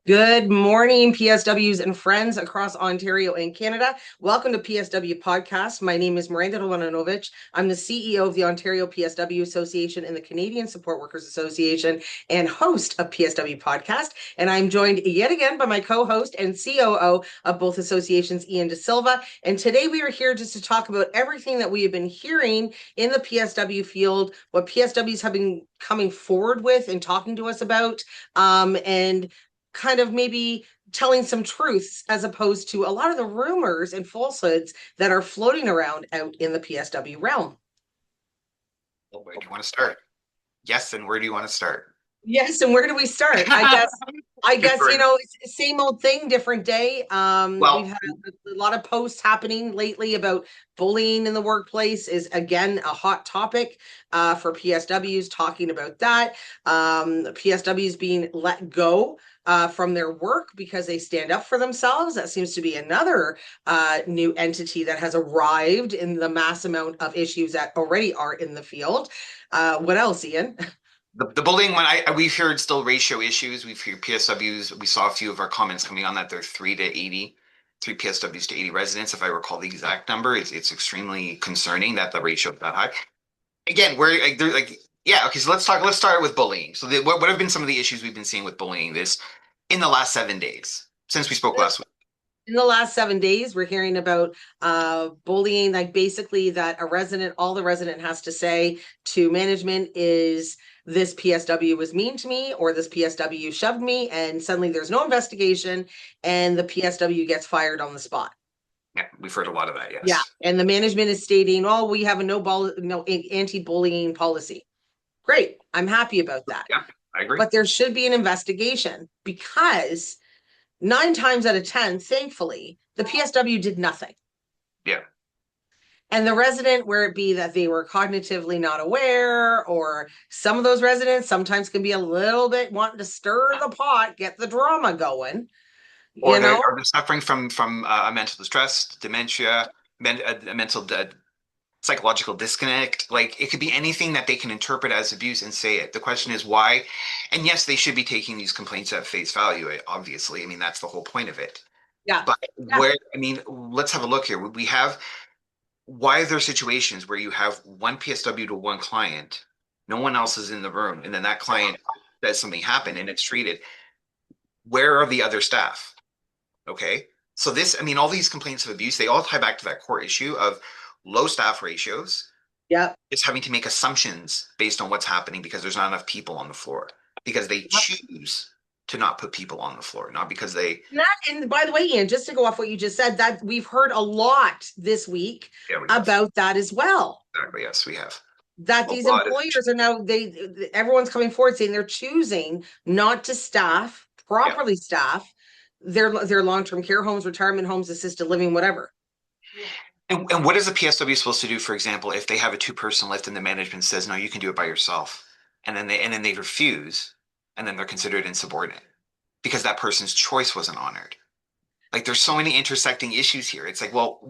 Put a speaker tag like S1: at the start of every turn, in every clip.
S1: Good morning, PSWs and friends across Ontario and Canada. Welcome to PSW Podcast. My name is Miranda Romanowicz. I'm the CEO of the Ontario PSW Association and the Canadian Support Workers Association and host of PSW Podcast. And I'm joined yet again by my co-host and COO of both associations, Ian DaSilva. And today we are here just to talk about everything that we have been hearing in the PSW field, what PSWs have been coming forward with and talking to us about, and kind of maybe telling some truths as opposed to a lot of the rumors and falsehoods that are floating around out in the PSW realm.
S2: Well, where do you want to start? Yes, and where do you want to start?
S1: Yes, and where do we start? I guess it's same old thing, different day. We've had a lot of posts happening lately about bullying in the workplace is again a hot topic for PSWs, talking about that. PSWs being let go from their work because they stand up for themselves. That seems to be another new entity that has arrived in the mass amount of issues that already are in the field. What else, Ian?
S2: The bullying one, we've heard still ratio issues. We've heard PSWs. We saw a few of our comments coming on that they're 3 PSWs to 80 residents. If I recall the exact number, it's extremely concerning that the ratio is that high. Again, okay. So let's talk. Let's start with bullying. So what have been some of the issues we've been seeing with bullying this in the last 7 days since we spoke last week?
S1: In the last 7 days, we're hearing about bullying, like basically that all the resident has to say to management is this PSW was mean to me or this PSW shoved me, and suddenly there's no investigation and the PSW gets fired on the spot.
S2: Yeah, we've heard a lot of that, yes.
S1: Yeah, and the management is stating, oh, we have a no anti-bullying policy. Great, I'm happy about that.
S2: Yeah, I agree.
S1: But there should be an investigation because 9 times out of 10, thankfully, the PSW did nothing.
S2: Yeah.
S1: And the resident, where it be that they were cognitively not aware, or some of those residents sometimes can be a little bit wanting to stir the pot, get the drama going.
S2: Or they're suffering from a mental distress, dementia, a mental psychological disconnect. Like it could be anything that they can interpret as abuse and say it. The question is why. And yes, they should be taking these complaints at face value. Obviously, I mean that's the whole point of it.
S1: Yeah.
S2: But let's have a look here. Why are there situations where you have one PSW to one client, no one else is in the room, and then that client says something happened and it's treated? Where are the other staff? Okay. So all these complaints of abuse, they all tie back to that core issue of low staff ratios.
S1: Yeah.
S2: It's having to make assumptions based on what's happening because there's not enough people on the floor. Because they choose to not put people on the floor, not because they.
S1: And by the way, Ian, just to go off what you just said, that we've heard a lot this week about that as well.
S2: Exactly. Yes, we have.
S1: That these employers are now everyone's coming forward saying they're choosing not to properly staff their long-term care homes, retirement homes, assisted living, whatever.
S2: And what is a PSW supposed to do, for example, if they have a 2-person lift and the management says, no, you can do it by yourself, and then they refuse, and then they're considered insubordinate because that person's choice wasn't honored. Like there's so many intersecting issues here. It's like, well,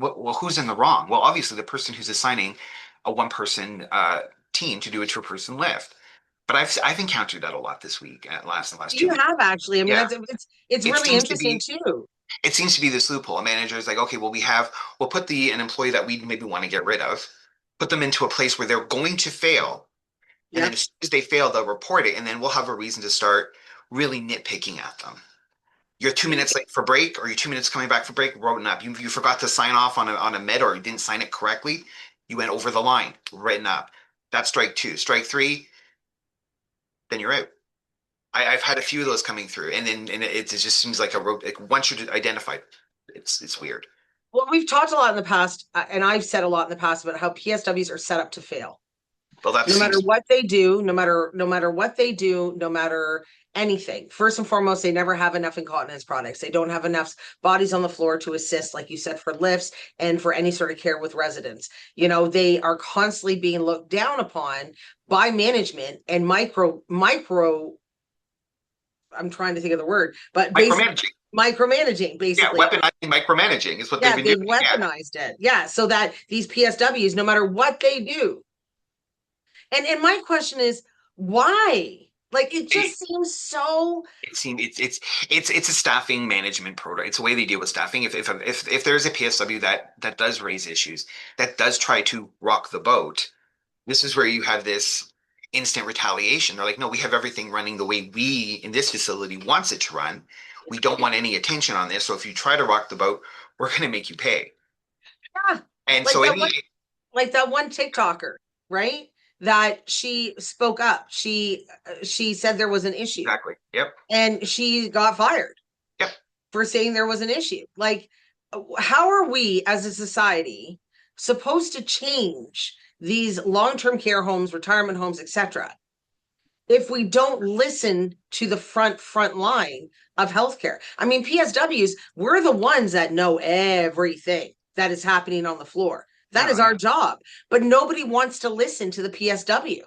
S2: who's in the wrong? Well, obviously the person who's assigning a 1-person team to do a 2-person lift. But I've encountered that a lot this week. Last 2 weeks.
S1: You have actually. I mean, it's really interesting too.
S2: It seems to be this loophole. A manager is like, okay, well, we'll put an employee that we maybe want to get rid of, put them into a place where they're going to fail. And then as soon as they fail, they'll report it. And then we'll have a reason to start really nitpicking at them. You're 2 minutes late for break, or you're 2 minutes coming back for break, written up. You forgot to sign off on a med, or you didn't sign it correctly. You went over the line, written up. That's strike 2. Strike 3, then you're out. I've had a few of those coming through, and it just seems like once you identify, it's weird.
S1: Well, we've talked a lot in the past, and I've said a lot in the past about how PSWs are set up to fail.
S2: Well,
S1: no matter what they do, no matter what they do, no matter anything. First and foremost, they never have enough incontinence products. They don't have enough bodies on the floor to assist, like you said, for lifts and for any sort of care with residents. They are constantly being looked down upon by management and micro. I'm trying to think of the word, but micromanaging, basically.
S2: Yeah, weaponizing micromanaging is what they've been doing.
S1: They've weaponized it. Yeah, so that these PSWs, no matter what they do. And my question is, why? Like it just seems so.
S2: It seems it's a staffing management program. It's the way they deal with staffing. If there's a PSW that does raise issues, that does try to rock the boat, this is where you have this instant retaliation. They're like, no, we have everything running the way we in this facility wants it to run. We don't want any attention on this. So if you try to rock the boat, we're going to make you pay.
S1: Yeah,
S2: And
S1: like
S2: so
S1: that
S2: any
S1: one, like that one TikToker, right? That she spoke up. She said there was an issue,
S2: exactly. Yep.
S1: and she got fired
S2: Yep.
S1: for saying there was an issue. Like, how are we as a society supposed to change these long-term care homes, retirement homes, etc., if we don't listen to the front line of healthcare? I mean, PSWs, we're the ones that know everything that is happening on the floor. That
S2: No,
S1: is our job. But nobody wants to listen to the PSW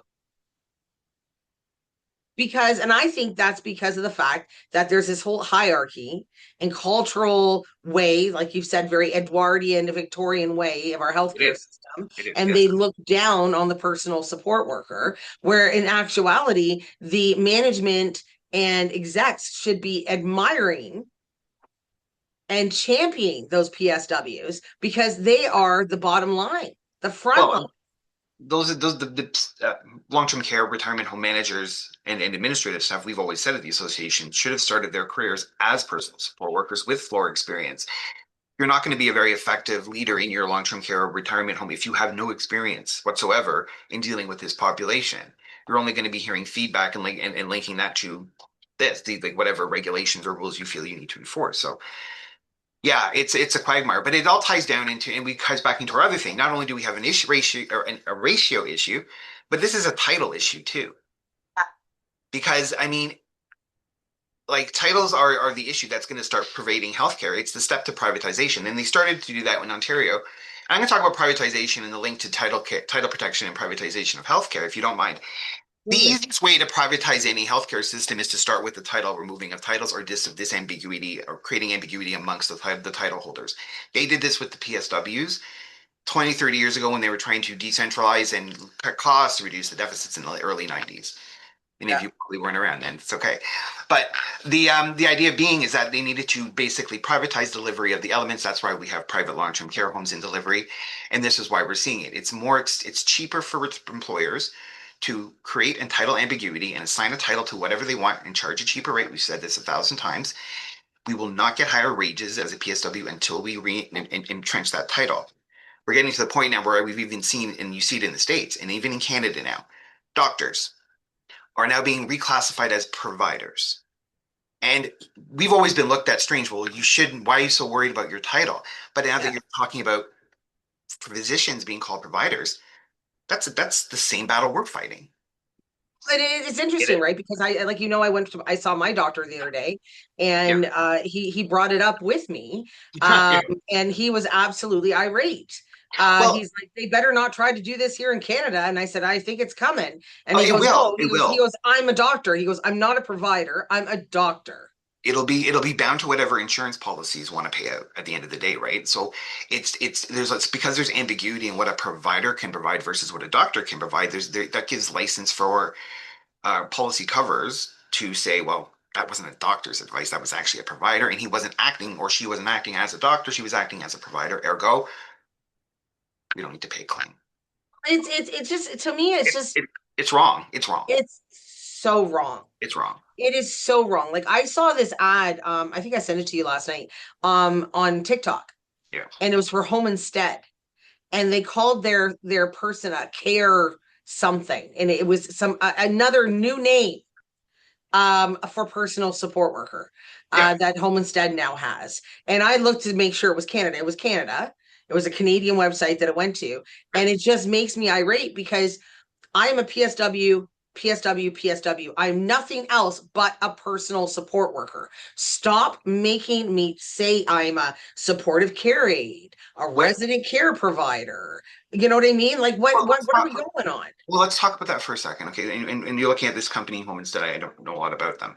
S1: because, and I think that's because of the fact that there's this whole hierarchy and cultural way, like you've said, very Edwardian Victorian way of our
S2: it
S1: healthcare
S2: is.
S1: system,
S2: It is.
S1: and
S2: Yes.
S1: they look down on the personal support worker, where in actuality the management and execs should be admiring and championing those PSWs because they are the bottom line, the front line.
S2: Well, those the long-term care retirement home managers and administrative staff, we've always said at the association, should have started their careers as personal support workers with floor experience. You're not going to be a very effective leader in your long-term care or retirement home if you have no experience whatsoever in dealing with this population. You're only going to be hearing feedback and linking that to like whatever regulations or rules you feel you need to enforce. So yeah, it's a quagmire, but it all ties down into, and we ties back into our other thing. Not only do we have an issue ratio or a ratio issue, but this is a title issue too. Because I mean, like titles are the issue that's going to start pervading healthcare. It's the step to privatization, and they started to do that in Ontario. I'm going to talk about privatization and the link to title protection and privatization of healthcare, if you don't mind. The easiest way to privatize any healthcare system is to start with the title removing of titles or disambiguity or creating ambiguity amongst the title holders. They did this with the PSWs 20, 30 years ago when they were trying to decentralize and cut costs, reduce the deficits in the early 90s. Many of
S1: Yeah.
S2: you probably weren't around then. It's okay. But the idea being is that they needed to basically privatize delivery of the elements. That's why we have private long-term care homes in delivery. And this is why we're seeing it. It's cheaper for employers to create and title ambiguity and assign a title to whatever they want and charge a cheaper rate. We've said this 1,000 times. We will not get higher wages as a PSW until we entrench that title. We're getting to the point now where we've even seen, and you see it in the States and even in Canada now, doctors are now being reclassified as providers. And we've always been looked at strange. Well, you shouldn't. Why are you so worried about your title? But now that you're talking about physicians being called providers, that's the same battle we're fighting.
S1: It's
S2: It
S1: interesting,
S2: is.
S1: right? Because I saw my doctor the other day,
S2: Yeah.
S1: and he brought it up with me,
S2: Yeah.
S1: and he was absolutely irate.
S2: Well,
S1: He's like, they better not try to do this here in Canada. And I said, I think it's coming. And
S2: oh,
S1: he
S2: it
S1: goes,
S2: will.
S1: no,
S2: It
S1: he
S2: will.
S1: goes, I'm a doctor. He goes, I'm not a provider. I'm a doctor.
S2: It'll be bound to whatever insurance policies want to pay out at the end of the day, right? So it's because there's ambiguity in what a provider can provide versus what a doctor can provide. That gives license for policy covers to say, well, that wasn't a doctor's advice. That was actually a provider, and he wasn't acting or she wasn't acting as a doctor. She was acting as a provider. Ergo, we don't need to pay a claim.
S1: It's just, to me, it's
S2: It,
S1: just,
S2: it, it's wrong. It's wrong.
S1: it's so wrong.
S2: It's wrong.
S1: It is so wrong. Like I saw this ad, I think I sent it to you last night, on TikTok,
S2: Yeah.
S1: and it was for Home Instead, and they called their person a care something, and it was some another new name for personal support worker
S2: Yeah.
S1: that Home Instead now has. And I looked to make sure it was Canada. It was Canada. It was a Canadian website that it went to, and it just makes me irate because I am a PSW. I'm nothing else but a personal support worker. Stop making me say I'm a supportive care aide, a
S2: What?
S1: resident care provider. You know what I mean? Like
S2: Well,
S1: what are we going on?
S2: well, let's talk about that for a second, okay? And you're looking at this company, Home Instead. I don't know a lot about them,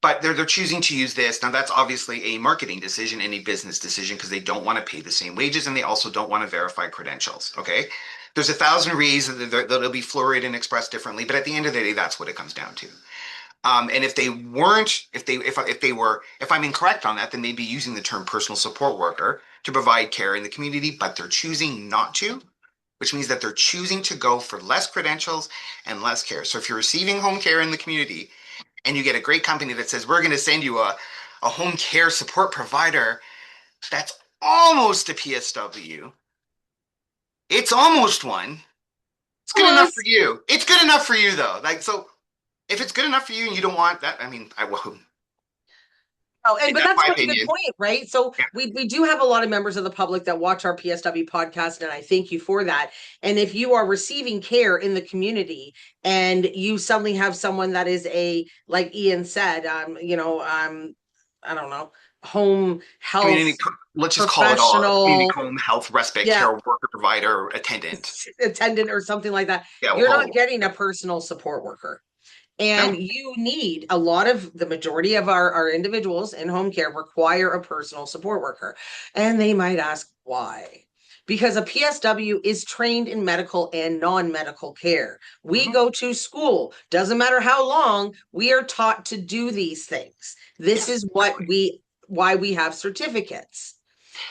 S2: but they're choosing to use this. Now, that's obviously a marketing decision and a business decision because they don't want to pay the same wages and they also don't want to verify credentials, okay? There's 1,000 reasons that'll be florid and expressed differently, but at the end of the day, that's what it comes down to. And if they weren't, if they were, if I'm incorrect on that, then they'd be using the term personal support worker to provide care in the community, but they're choosing not to, which means that they're choosing to go for less credentials and less care. So if you're receiving home care in the community and you get a great company that says, we're going to send you a home care support provider, that's almost a PSW. It's almost one. It's good enough for
S1: Almost.
S2: you. It's good enough for you though. Like, so if it's good enough for you and you don't want that, I mean, I will.
S1: Oh, and but
S2: That's
S1: that's
S2: my
S1: a really good
S2: opinion.
S1: point, right? So
S2: Yeah.
S1: we do have a lot of members of the public that watch our PSW podcast, and I thank you for that. And if you are receiving care in the community and you suddenly have someone that is a, like Ian said, I don't know, home
S2: Community,
S1: health
S2: let's just call it all a community
S1: professional,
S2: home health respite
S1: yeah,
S2: care worker provider attendant.
S1: attendant or something like that,
S2: Yeah, we'll
S1: you're
S2: call
S1: not
S2: it.
S1: getting a personal support worker.
S2: No,
S1: And you need a lot of the majority of our individuals in home care require a personal support worker. And they might ask why. Because a PSW is trained in medical and non medical care. We
S2: mhm,
S1: go to school, doesn't matter how long, we are taught to do these things. This
S2: yes,
S1: is
S2: exactly.
S1: why we have certificates.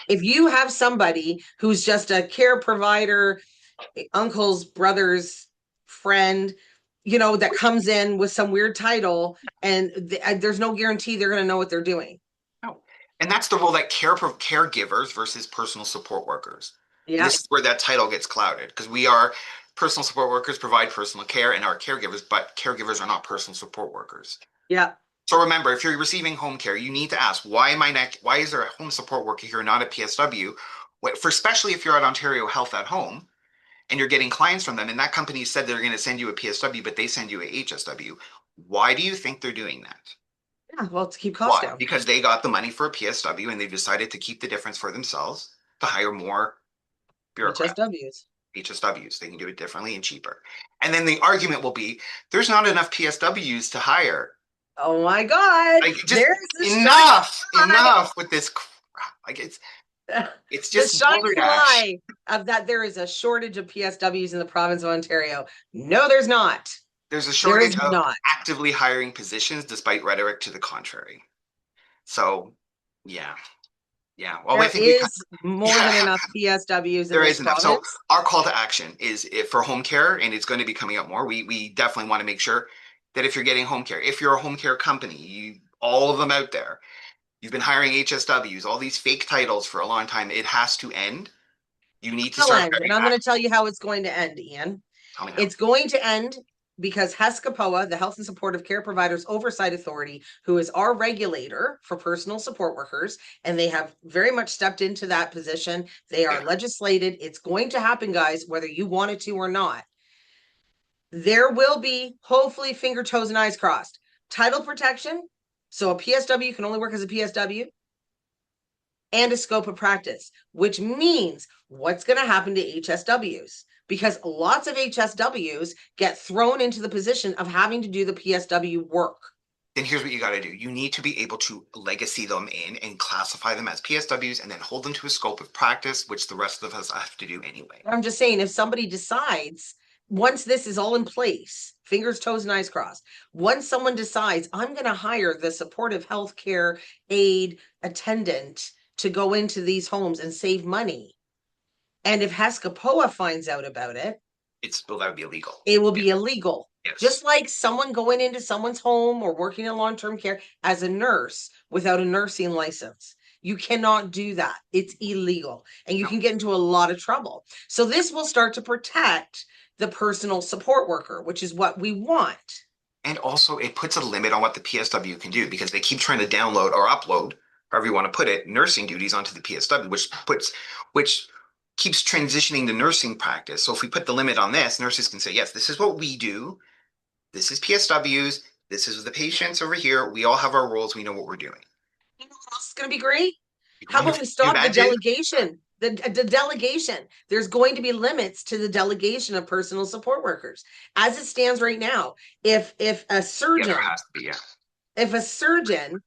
S1: If you have somebody who's just a care provider, uncle's brother's friend, that comes in with some weird title, and there's no guarantee they're going to know what they're doing.
S2: No. And that's the role that caregivers versus personal support workers.
S1: Yeah,
S2: This is where that title gets clouded because we are personal support workers provide personal care and are caregivers, but caregivers are not personal support workers.
S1: yeah.
S2: So remember, if you're receiving home care, you need to ask why is there a home support worker here, not a PSW? For especially if you're at Ontario Health at Home and you're getting clients from them, and that company said they're going to send you a PSW, but they send you a HSW. Why do you think they're doing that?
S1: Yeah, well, to keep costs
S2: Why?
S1: down.
S2: Because they got the money for a PSW and they've decided to keep the difference for themselves to hire more bureaucrats,
S1: HSWs.
S2: HSWs. They can do it differently and cheaper. And then the argument will be there's not enough PSWs to hire.
S1: Oh my God,
S2: Like just
S1: there's the
S2: enough with this crap. Like
S1: shiny,
S2: it's
S1: the
S2: just
S1: shiny
S2: balderdash.
S1: lie of that there is a shortage of PSWs in the province of Ontario. No, there's not.
S2: There's a
S1: There is
S2: shortage of
S1: not.
S2: actively hiring positions despite rhetoric to the contrary. So yeah, yeah. Well, I
S1: There
S2: think we
S1: is more than
S2: yeah,
S1: enough PSWs in
S2: there
S1: this
S2: is enough. So
S1: province.
S2: our call to action is if for home care, and it's going to be coming up more. We definitely want to make sure that if you're getting home care, if you're a home care company, all of them out there, you've been hiring HSWs, all these fake titles for a long time. It has to end. You need to
S1: Will
S2: start
S1: end, and
S2: hiring
S1: I'm going to
S2: active.
S1: tell you how it's going to end, Ian.
S2: Tell me how.
S1: It's going to end because HESCAPOA, the Health and Supportive Care Providers Oversight Authority, who is our regulator for personal support workers, and they have very much stepped into that position. They are
S2: Yeah.
S1: legislated. It's going to happen, guys, whether you want it to or not. There will be, hopefully, finger, toes, and eyes crossed, title protection. So a PSW can only work as a PSW, and a scope of practice, which means what's going to happen to HSWs? Because lots of HSWs get thrown into the position of having to do the PSW work.
S2: Then here's what you got to do. You need to be able to legacy them in and classify them as PSWs and then hold them to a scope of practice, which the rest of us have to do anyway.
S1: I'm just saying, if somebody decides, once this is all in place, fingers, toes, and eyes crossed, once someone decides, I'm going to hire the supportive healthcare aide attendant to go into these homes and save money. And if HESCAPOA finds out about it,
S2: Well, that would be illegal.
S1: it will
S2: Yeah.
S1: be illegal.
S2: Yes.
S1: Just like someone going into someone's home or working in long-term care as a nurse without a nursing license. You cannot do that. It's illegal. And you
S2: No.
S1: can get into a lot of trouble. So this will start to protect the personal support worker, which is what we want.
S2: And also, it puts a limit on what the PSW can do because they keep trying to download or upload, however you want to put it, nursing duties onto the PSW, which keeps transitioning the nursing practice. So if we put the limit on this, nurses can say, yes, this is what we do. This is PSWs. This is the patients over here. We all have our roles. We know what we're doing.
S1: You know what else is going to be great? How about
S2: Wonderful.
S1: we
S2: You
S1: stop the
S2: imagine?
S1: delegation? The delegation. There's going to be limits to the delegation of personal support workers. As it stands right now, if a
S2: Yeah, there
S1: surgeon,
S2: has to be. Yeah.
S1: if a surgeon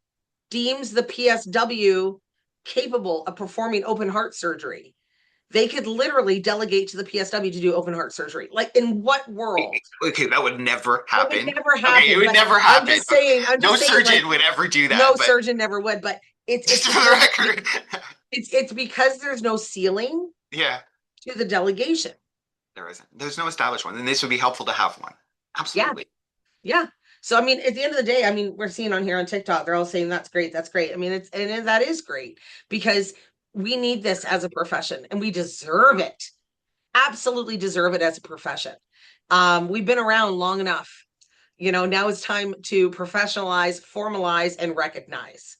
S1: deems the PSW capable of performing open heart surgery, They could literally delegate to the PSW to do open heart surgery. Like, in what world?
S2: Okay, that would never
S1: That would
S2: happen.
S1: never
S2: Okay, it
S1: happen.
S2: would
S1: But
S2: never
S1: I'm
S2: happen.
S1: just saying,
S2: No
S1: like,
S2: surgeon would ever do
S1: no
S2: that, but
S1: surgeon never would. But
S2: just
S1: it's
S2: for the
S1: because
S2: record.
S1: it's because there's no ceiling
S2: Yeah,
S1: to the delegation.
S2: there isn't. There's no established one, and this would be helpful to have one.
S1: Yeah.
S2: Absolutely.
S1: Yeah. So I mean, at the end of the day, I mean, we're seeing on here on TikTok, they're all saying that's great, that's great. I mean, that is great because we need this as a profession and we deserve it. Absolutely deserve it as a profession. We've been around long enough. Now it's time to professionalize, formalize, and recognize.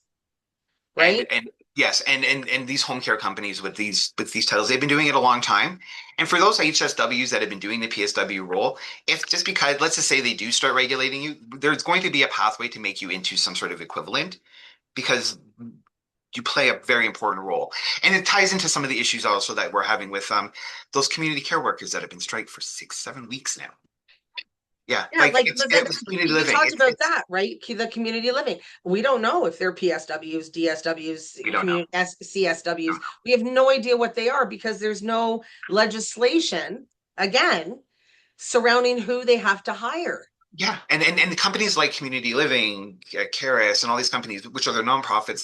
S1: Right?
S2: And yes, and these home care companies with these titles, they've been doing it a long time. And for those HSWs that have been doing the PSW role, if just because let's just say they do start regulating you, there's going to be a pathway to make you into some sort of equivalent because you play a very important role. And it ties into some of the issues also that we're having with those community care workers that have been strike for 6, 7 weeks now. Yeah,
S1: Yeah,
S2: like
S1: like
S2: it's community
S1: you
S2: living.
S1: talked about
S2: It's
S1: that, right? The community living. We don't know if they're PSWs, DSWs,
S2: we don't know.
S1: community CSWs. We have no idea what they are because there's no legislation, again, surrounding who they have to hire.
S2: Yeah, and the companies like Community Living, Caris, and all these companies, which are their nonprofits,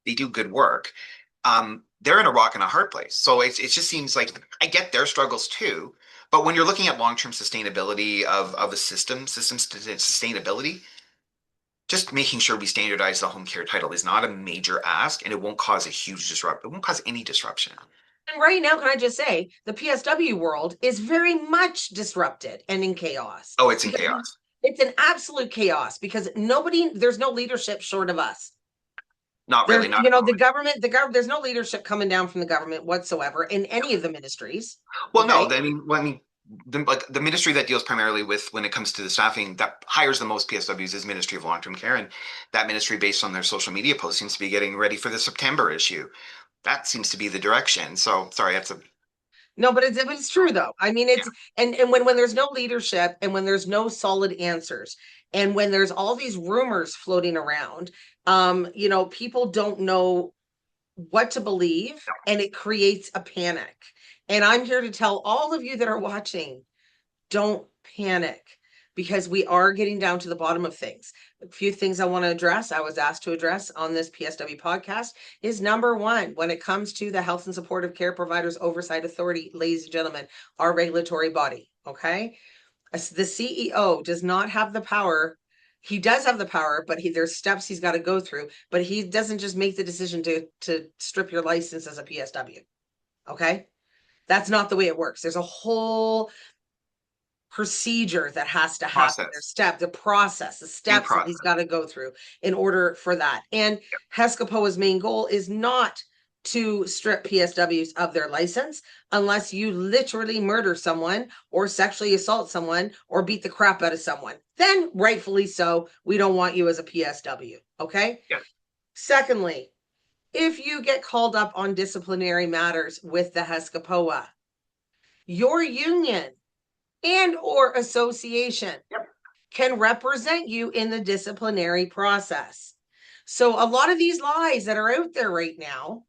S2: they do good work. They're in a rock and a hard place. So it just seems like I get their struggles too, but when you're looking at long-term sustainability of a system sustainability, just making sure we standardize the home care title is not a major ask, and it won't cause a huge disruption. It won't cause any disruption.
S1: And right now, can I just say, the PSW world is very much disrupted and in chaos
S2: Oh, it's in
S1: because
S2: chaos.
S1: it's an absolute chaos because there's no leadership short of us.
S2: Not
S1: There's,
S2: really, not at the moment.
S1: there's no leadership coming down from the government whatsoever in any of the ministries.
S2: Well, no,
S1: Okay.
S2: I mean, the ministry that deals primarily with when it comes to the staffing that hires the most PSWs is Ministry of Long-Term Care, and that ministry, based on their social media posts, seems to be getting ready for the September issue. That seems to be the direction. So, sorry, that's a
S1: No, but it's true though. I mean,
S2: yeah,
S1: and when there's no leadership and when there's no solid answers and when there's all these rumors floating around, people don't know what to believe and it creates a panic. And I'm here to tell all of you that are watching, don't panic because we are getting down to the bottom of things. A few things I want to address, I was asked to address on this PSW podcast is number one, when it comes to the Health and Supportive Care Providers Oversight Authority, ladies and gentlemen, our regulatory body, okay? The CEO does not have the power. He does have the power, but there's steps he's got to go through, but he doesn't just make the decision to strip your license as a PSW, okay? That's not the way it works. There's a whole procedure that has to happen.
S2: process,
S1: The process, the
S2: due
S1: steps that
S2: process.
S1: he's got to go through in order for that. And HESCAPOA's main goal is not to strip PSWs of their license unless you literally murder someone or sexually assault someone or beat the crap out of someone. Then, rightfully so, we don't want you as a PSW. Okay.
S2: Yeah.
S1: Secondly, if you get called up on disciplinary matters with the HESCAPOA, your union and or association
S2: Yep.
S1: can represent you in the disciplinary process. So a lot of these lies that are out there right now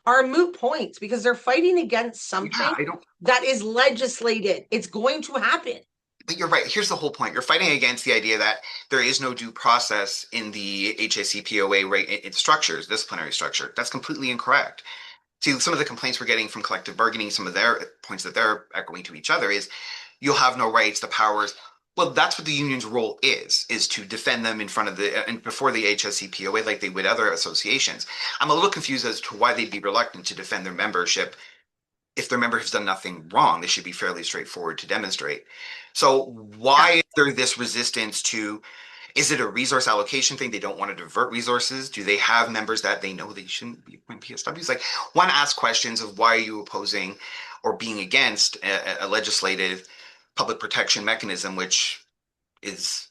S1: are moot points because they're fighting against
S2: Yeah,
S1: something
S2: I don't.
S1: that is legislated. It's going to happen.
S2: But you're right. Here's the whole point. You're fighting against the idea that there is no due process in the HACPOA structures, disciplinary structure. That's completely incorrect. See, some of the complaints we're getting from collective bargaining, some of their points that they're echoing to each other is you'll have no rights, the powers. Well, that's what the union's role is to defend them in front of and before the HSCPOA like they would other associations. I'm a little confused as to why they'd be reluctant to defend their membership. If their member has done nothing wrong, they should be fairly straightforward to demonstrate. So why is there this resistance to, is it a resource allocation thing? They don't want to divert resources. Do they have members that they know they shouldn't be in PSWs? Like, one asks questions of why are you opposing or being against a legislative public protection mechanism, which is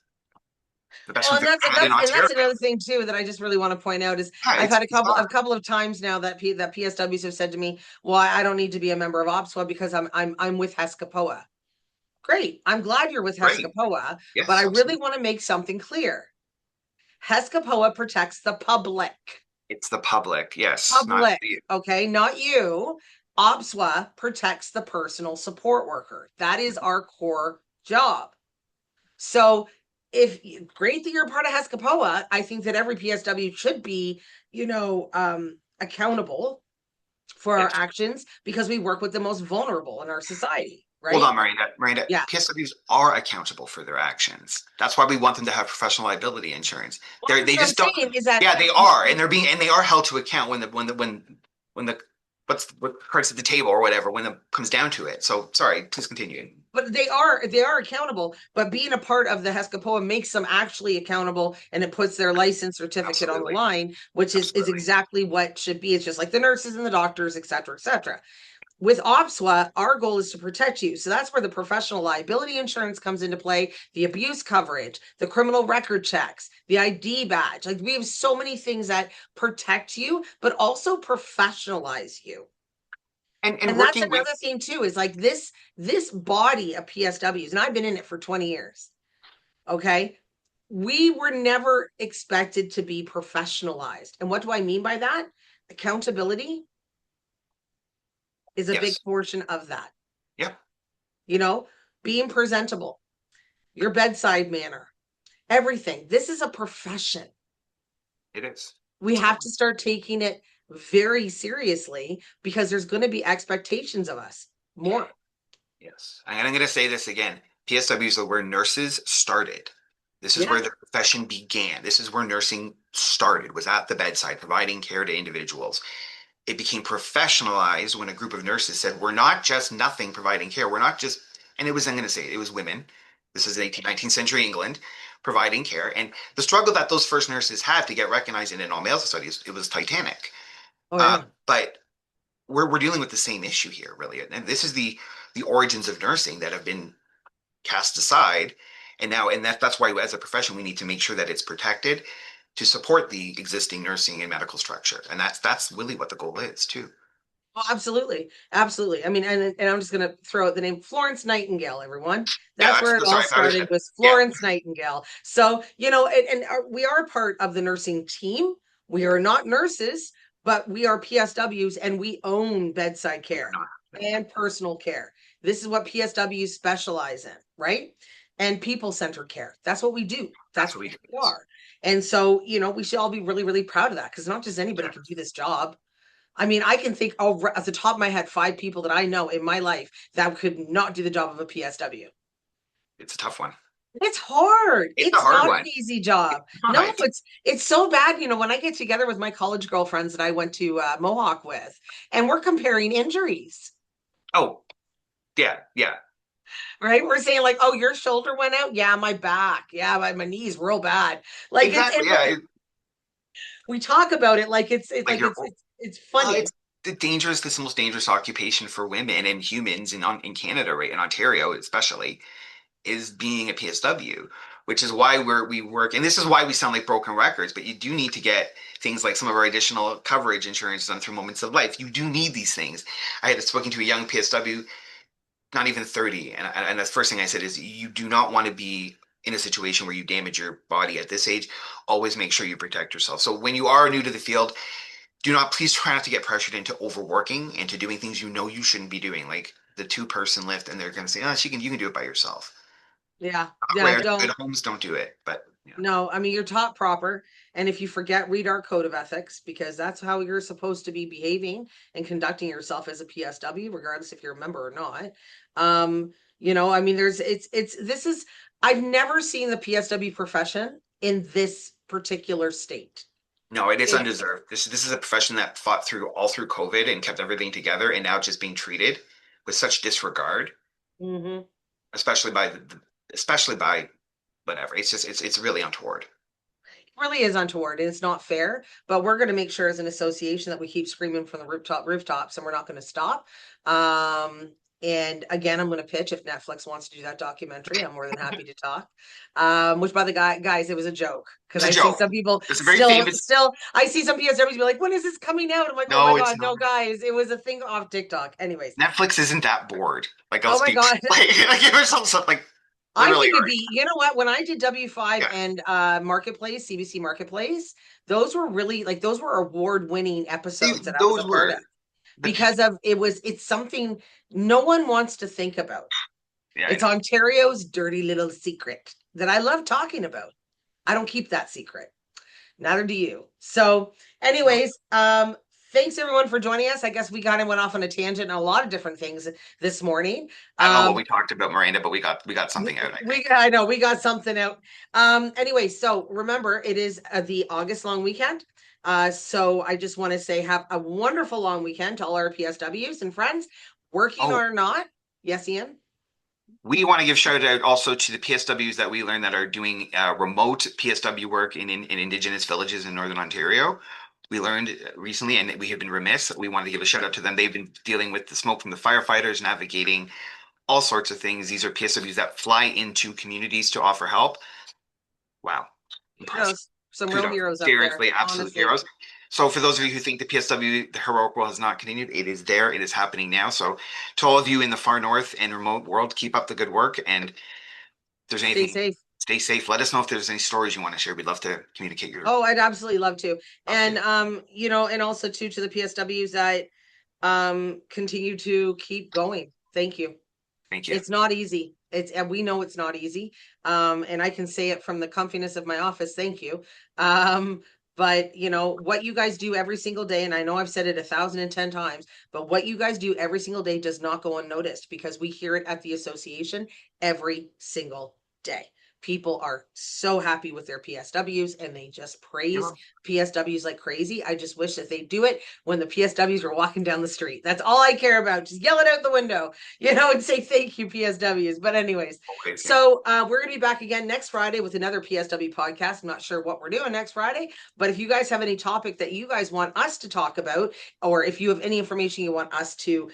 S2: the best
S1: Well,
S2: we've
S1: and
S2: ever had in Ontario.
S1: that's another thing too that I just really want to point out is
S2: Yeah,
S1: I've
S2: it's
S1: had
S2: bizarre.
S1: a couple of times now that PSWs have said to me, "Well, I don't need to be a member of OPSWA because I'm with HESCAPOA." Great, I'm glad you're with
S2: Great.
S1: HESCAPOA, but
S2: Yes,
S1: I really
S2: absolutely.
S1: want to make something clear. HESCAPOA protects the public.
S2: It's the public. Yes, not
S1: Public,
S2: the
S1: okay, not you. OPSWA protects the personal support worker. That is our core job. So if great that you're part of HESCAPOA, I think that every PSW should be, accountable for our
S2: Yes.
S1: actions because we work with the most vulnerable in our society,
S2: Hold
S1: right?
S2: on, Miranda. Miranda,
S1: Yeah.
S2: PSWs are accountable for their actions. That's why we want them to have professional liability insurance.
S1: Well,
S2: They
S1: that's
S2: they
S1: what I'm
S2: just don't.
S1: saying is that
S2: Yeah, they are, and they are held to account when the what cards at the table or whatever when it comes down to it. So sorry, please continue.
S1: but they are accountable, but being a part of the HESCAPOA makes them actually accountable, and it puts their license certificate on the
S2: Absolutely,
S1: line, which is
S2: absolutely.
S1: exactly what should be. It's just like the nurses and the doctors, et cetera, et cetera. With OPSWA, our goal is to protect you. So that's where the professional liability insurance comes into play, the abuse coverage, the criminal record checks, the ID badge. Like we have so many things that protect you, but also professionalize you.
S2: And
S1: And that's
S2: working with
S1: another thing too, is like this body of PSWs, and I've been in it for 20 years. Okay. We were never expected to be professionalized. And what do I mean by that? Accountability is a big
S2: yes,
S1: portion of that.
S2: yep,
S1: You know, being presentable, your bedside manner, everything. This is a profession.
S2: it is.
S1: We have
S2: Totally.
S1: to start taking it very seriously because there's going to be expectations of us more.
S2: Yes. And I'm going to say this again. PSWs are where nurses started. This is
S1: Yeah.
S2: where the profession began. This is where nursing started, was at the bedside, providing care to individuals. It became professionalized when a group of nurses said, we're not just nothing providing care. We're not just, and it was, I'm going to say it was women. This is 18th, 19th century England providing care. And the struggle that those first nurses had to get recognized in an all male society, it was titanic.
S1: Oh, yeah.
S2: But we're dealing with the same issue here, really. And this is the origins of nursing that have been cast aside. And now, and that's why as a profession, we need to make sure that it's protected to support the existing nursing and medical structure. And that's really what the goal is too.
S1: Oh, absolutely. Absolutely. I mean, and I'm just going to throw out the name Florence Nightingale, everyone.
S2: Yeah,
S1: That's where it all
S2: sorry. I was,
S1: started, was
S2: yeah,
S1: Florence Nightingale. So, we are part of the nursing team. We are not nurses, but we are PSWs and we own bedside
S2: we are
S1: care
S2: not. No,
S1: and personal care. This is what PSWs specialize in, right? And people-centered care. That's what we do.
S2: that's
S1: That's
S2: what we
S1: what
S2: do.
S1: we are. And so, we should all be really, really proud of that because not just anybody
S2: Yeah,
S1: can do this job. I mean, I can think at the top of my head 5 people that I know in my life that could not do the job of a PSW.
S2: it's a tough one.
S1: It's hard.
S2: It's a
S1: It's
S2: hard
S1: not
S2: one.
S1: an easy job. No,
S2: Not.
S1: it's so bad. When I get together with my college girlfriends that I went to Mohawk with, and we're comparing injuries,
S2: Oh, yeah, yeah.
S1: right? We're saying like, "Oh, your shoulder went out. Yeah, my back. Yeah, my knees real bad." Like
S2: Exactly.
S1: and
S2: Yeah.
S1: we talk about it like it's
S2: Like
S1: like
S2: you're
S1: it's
S2: well,
S1: funny.
S2: it's the dangerous, this is the most dangerous occupation for women and humans in Canada, right? In Ontario, especially, is being a PSW, which is why we work, and this is why we sound like broken records, but you do need to get things like some of our additional coverage insurance done through moments of life. You do need these things. I had spoken to a young PSW, not even 30, and the first thing I said is you do not want to be in a situation where you damage your body at this age. Always make sure you protect yourself. So when you are new to the field, do not please try not to get pressured into overworking, into doing things you know you shouldn't be doing, like the two-person lift, and they're going to say, "Oh, you can do it by yourself."
S1: Yeah,
S2: Not
S1: yeah.
S2: rare, good
S1: Don't.
S2: homes don't do it, but yeah,
S1: No, I mean, you're taught proper. And if you forget, read our code of ethics because that's how you're supposed to be behaving and conducting yourself as a PSW, regardless if you're a member or not. I mean, I've never seen the PSW profession in this particular state.
S2: no, it is
S1: It,
S2: undeserved. This is a profession that fought through all through COVID and kept everything together, and now just being treated with such disregard,
S1: Mhm.
S2: especially by especially by whatever. It's just it's really untoward.
S1: Really is untoward and it's not fair, but we're going to make sure as an association that we keep screaming from the rooftops and we're not going to stop. And again, I'm going to pitch if Netflix wants to do that documentary. I'm more than happy to talk. Which by the guys, it was a joke because
S2: It's a
S1: I see
S2: joke.
S1: some people
S2: It's a very
S1: still,
S2: famous.
S1: still. I see some PSWs be like, "When is this coming out?" I'm like, "Oh my
S2: No, it's
S1: god,
S2: not.
S1: no, guys, it was a thing off TikTok." Anyways,
S2: Netflix isn't that bored. Like I'll
S1: oh my
S2: speak
S1: god,
S2: like give yourself something like
S1: I
S2: literally
S1: think it'd
S2: art.
S1: be, you know what, when I did W5
S2: Yeah.
S1: and Marketplace, CBC Marketplace, those were really like those were award-winning episodes that I was a
S2: Those
S1: part of.
S2: were
S1: because of it's something no one wants to think about.
S2: Yeah, I
S1: It's
S2: know.
S1: Ontario's dirty little secret that I love talking about. I don't keep that secret. Neither do you. So,
S2: No,
S1: anyways, thanks everyone for joining us. I guess we kind of went off on a tangent on a lot of different things this morning.
S2: I don't know what
S1: Um,
S2: we talked about, Miranda, but we got something out, I think.
S1: I know we got something out. Anyway, so remember it is the August long weekend. So I just want to say have a wonderful long weekend to all our PSWs and friends, working
S2: Oh,
S1: or not. Yes, Ian.
S2: we want to give shout out also to the PSWs that we learned that are doing remote PSW work in Indigenous villages in Northern Ontario. We learned recently, and we have been remiss. We wanted to give a shout out to them. They've been dealing with the smoke from the firefighters, navigating all sorts of things. These are PSWs that fly into communities to offer help. Wow, impressive.
S1: Heroes, some real
S2: Kudos.
S1: heroes up there,
S2: Seriously, absolute
S1: honestly.
S2: heroes. So for those of you who
S1: Yes.
S2: think the PSW, the heroic world has not continued, it is there. It is happening now. So to all of you in the far north and remote world, keep up the good work. And if there's
S1: Stay
S2: anything,
S1: safe.
S2: stay safe. Let us know if there's any stories you want to share. We'd love to communicate your
S1: Oh, I'd absolutely love to. And
S2: okay.
S1: and also too to the PSWs that continue to keep going. Thank you.
S2: Thank you.
S1: It's not easy. It's and we know it's not easy. And I can say it from the comfiness of my office. Thank you. But what you guys do every single day, and I know I've said it 1,010 times, but what you guys do every single day does not go unnoticed because we hear it at the association every single day. People are so happy with their PSWs and they just praise
S2: You're
S1: PSWs like crazy. I just wish that they do it when the PSWs were walking down the street. That's all I care about. Just yell it out the window, and say thank you, PSWs. But anyways,
S2: always here.
S1: so we're going to be back again next Friday with another PSW podcast. I'm not sure what we're doing next Friday, but if you guys have any topic that you guys want us to talk about, or if you have any information you want us to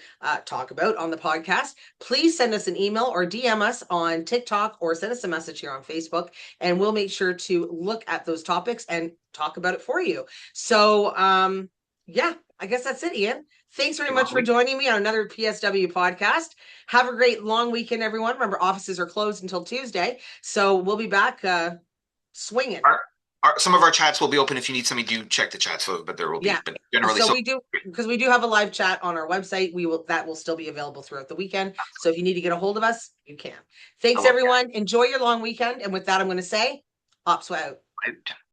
S1: talk about on the podcast, please send us an email or DM us on TikTok or send us a message here on Facebook, and we'll make sure to look at those topics and talk about it for you. So, yeah, I guess that's it, Ian. Thanks very much for
S2: Lovely.
S1: joining me on another PSW podcast. Have a great long weekend, everyone. Remember, offices are closed until Tuesday, so we'll be back swinging.
S2: Some of our chats will be open if you need something. Do check the chat, so but there will
S1: Yeah.
S2: be, but generally,
S1: So
S2: so
S1: we do because we do have a live chat on our website. That will still be available throughout the weekend. So if you need to get a hold of us, you can.
S2: I
S1: Thanks,
S2: love
S1: everyone. Enjoy your long weekend. And with that, I'm going to say, ops out.
S2: that.